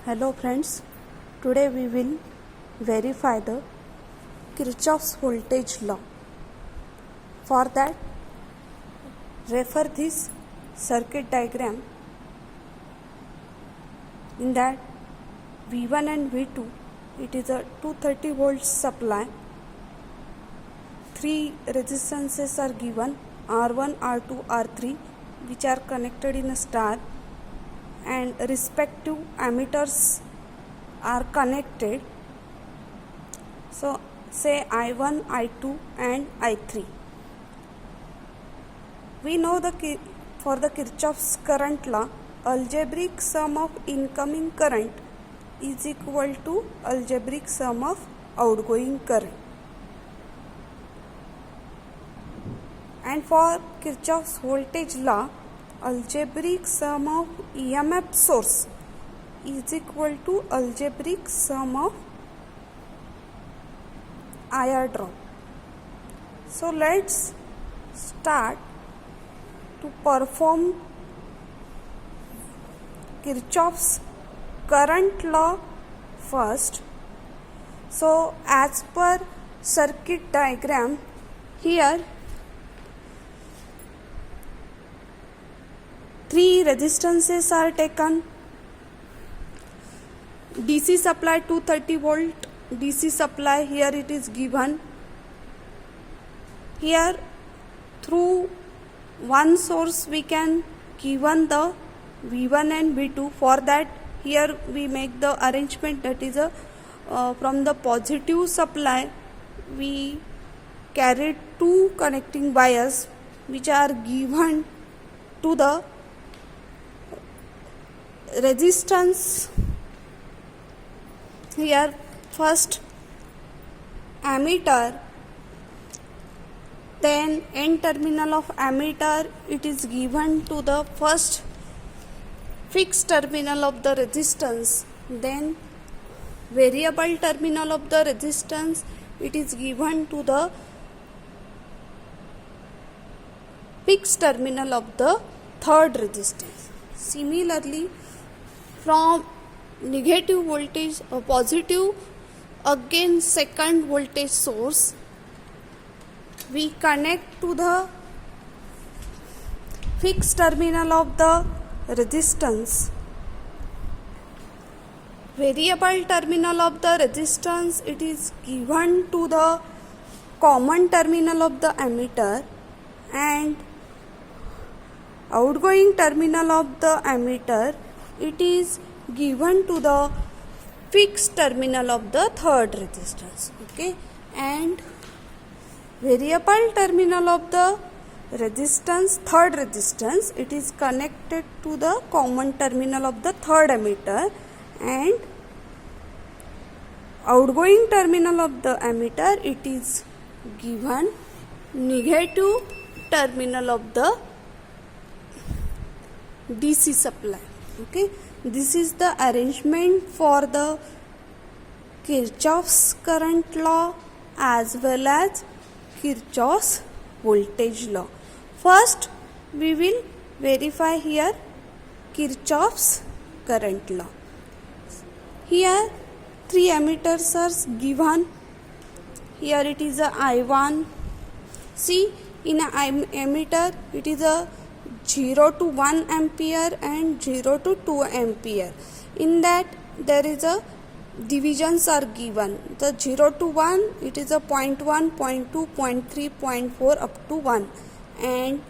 Hello friends, today we will verify the Kirchhoff's voltage law. For that, refer this circuit diagram. In that V1 and V2, it is a 230 volts supply. Three resistances are given, R1, R2, R3, which are connected in a star, and respective ammeters are connected. So say I1, I2 and I3. We know for the Kirchhoff's current law, algebraic sum of incoming current is equal to algebraic sum of outgoing current. And for Kirchhoff's voltage law, algebraic sum of EMF source is equal to algebraic sum of IR drop. So let's start to perform Kirchhoff's current law first. So as per circuit diagram, here three resistances are taken. DC supply 230 volt, DC supply here it is given. Here through one source we can given the V1 and V2. For that here we make the arrangement, that is from the positive supply we carried two connecting wires which are given to the resistance. Here first ammeter, then N terminal of ammeter, it is given to the first fixed terminal of the resistance, then variable terminal of the resistance, it is given to the fixed terminal of the third resistance. Similarly, from negative voltage or positive again second voltage source, we connect to the fixed terminal of the resistance. Variable terminal of the resistance, it is given to the common terminal of the ammeter, and outgoing terminal of the ammeter, it is given to the fixed terminal of the third resistance. Okay, and variable terminal of the resistance, third resistance, it is connected to the common terminal of the third ammeter, and outgoing terminal of the ammeter, it is given negative terminal of the DC supply. Okay, this is the arrangement for the Kirchhoff's current law as well as Kirchhoff's voltage law. First we will verify here Kirchhoff's current law. Here three ammeters are given. Here it is a I1. See, in a ammeter it is a 0 to 1 ampere and 0 to 2 ampere. In that there is a divisions are given. The 0 to 1, it is a 0.1, 0.2, 0.3, 0.4 up to 1, and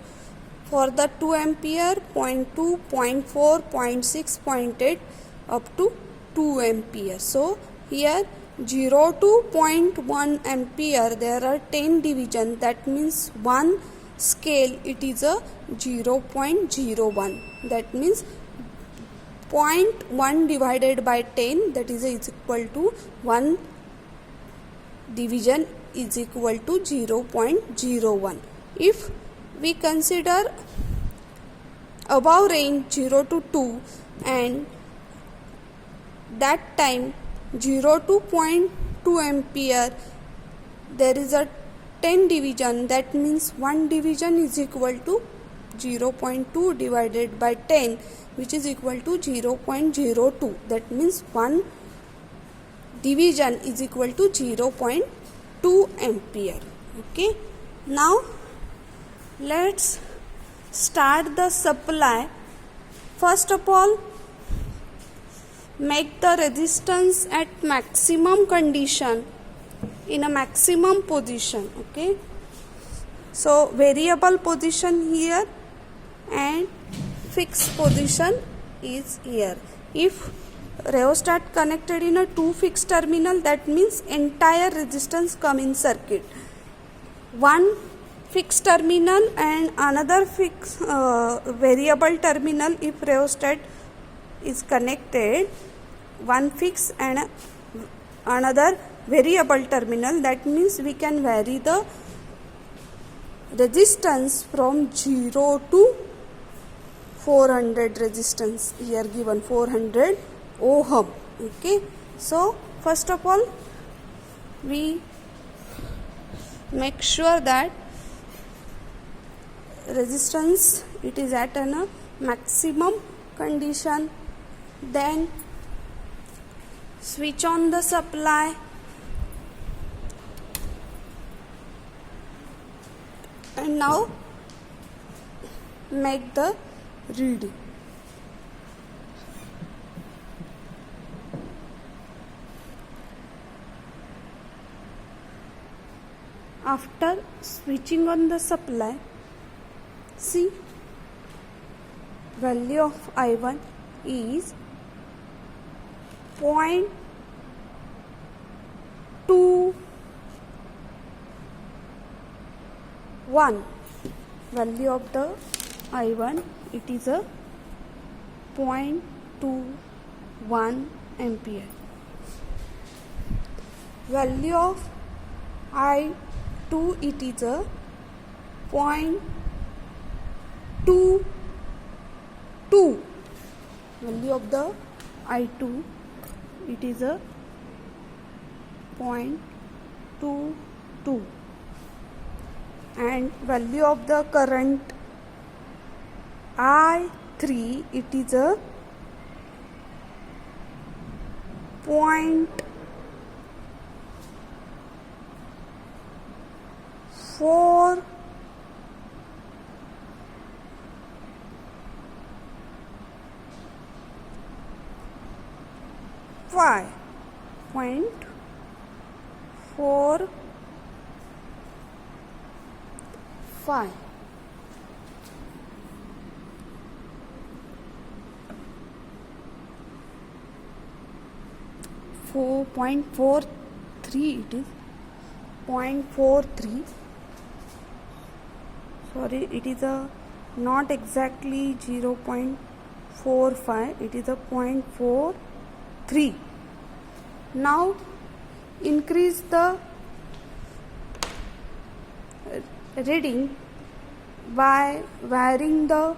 for the 2 ampere 0.2, 0.4, 0.6, 0.8 up to 2 ampere. So here 0 to 0.1 ampere there are 10 division, that means one scale it is a 0.01, that means 0.1 divided by 10, that is equal to 1 division is equal to 0.01. If we consider above range 0 to 2, and that time 0 to 0.2 ampere there is a 10 division, that means 1 division is equal to 0.2 divided by 10, which is equal to 0.02. That means 1 division is equal to 0.2 ampere. Okay. Now let's start the supply. First of all, make the resistance at maximum condition, in a maximum position. Okay, so variable position here and fixed position is here. If rheostat connected in a two fixed terminal, that means entire resistance come in circuit. One fixed terminal and another fixed variable terminal, if rheostat is connected, one fixed and another variable terminal, that means we can vary the resistance from 0 to 400 resistance. Here given 400 ohm. Okay, so first of all we make sure that resistance it is at a maximum condition. Then switch on the supply and now make the reading. After switching on the supply, see value of I1 is 0.21. Value of the I1 it is a 0.21 ampere. Value of I2 it is a 0.22. Value of the I2 it is a 0.22, and value of the current I3 it is a 0.4 5. 0.45. Four 0.43 it is 0.43. Sorry, it is a not exactly 0.45, it is a 0.43. Now increase the reading by varying the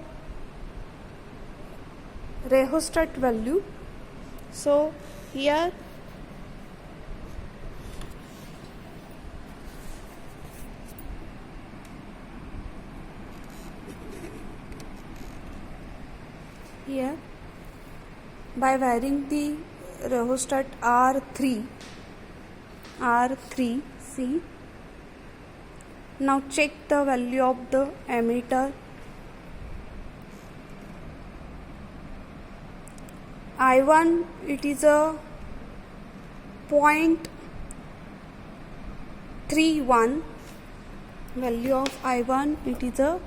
rheostat value. So here by varying the rheostat R3, see. Now check the value of the ammeter. I1 it is a 0.31. Value of I1 it is a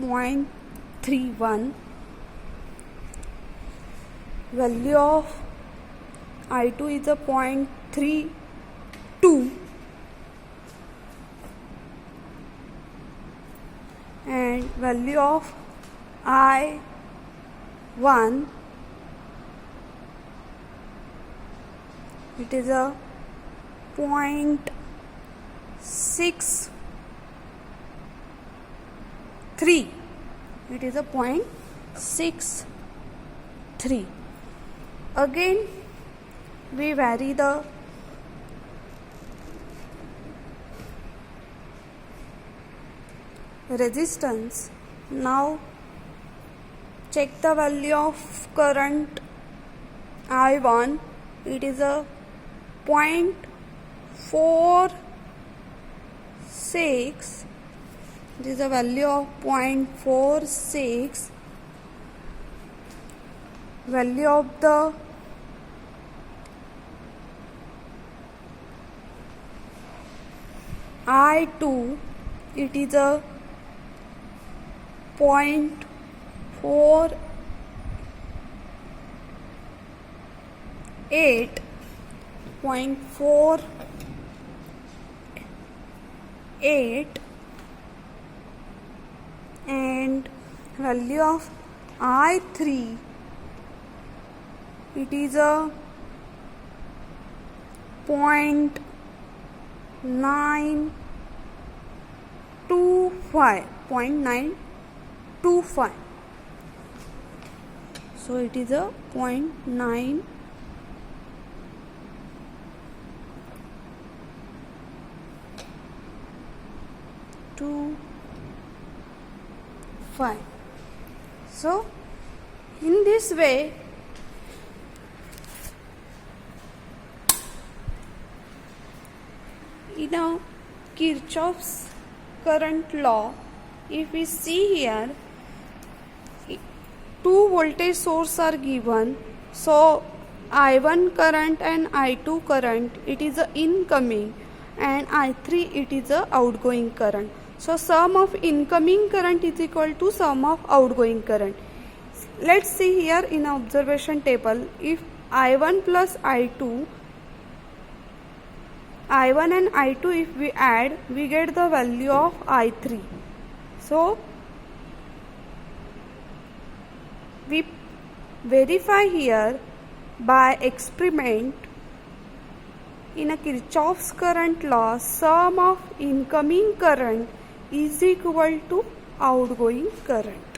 0.31. Value of I2 is a 0.32, and value of I1 it is a 0.63. It is a 0.63. Again we vary the resistance. Now check the value of current I1. It is a 0.46. This is a value of 0.46. Value of the I2, it is a 0.48. 0.48, and value of I3, it is a 0.925. So it is a 0.925. So in this way in a Kirchhoff's current law, if we see here, two voltage sources are given. So I1 current and I2 current, it is a incoming, and I3 it is a outgoing current. So sum of incoming current is equal to sum of outgoing current. Let's see here in observation table, if I1 plus I1 and I2 if we add, we get the value of I3. So we verify here by experiment. In a Kirchhoff's current law, sum of incoming current is equal to outgoing current.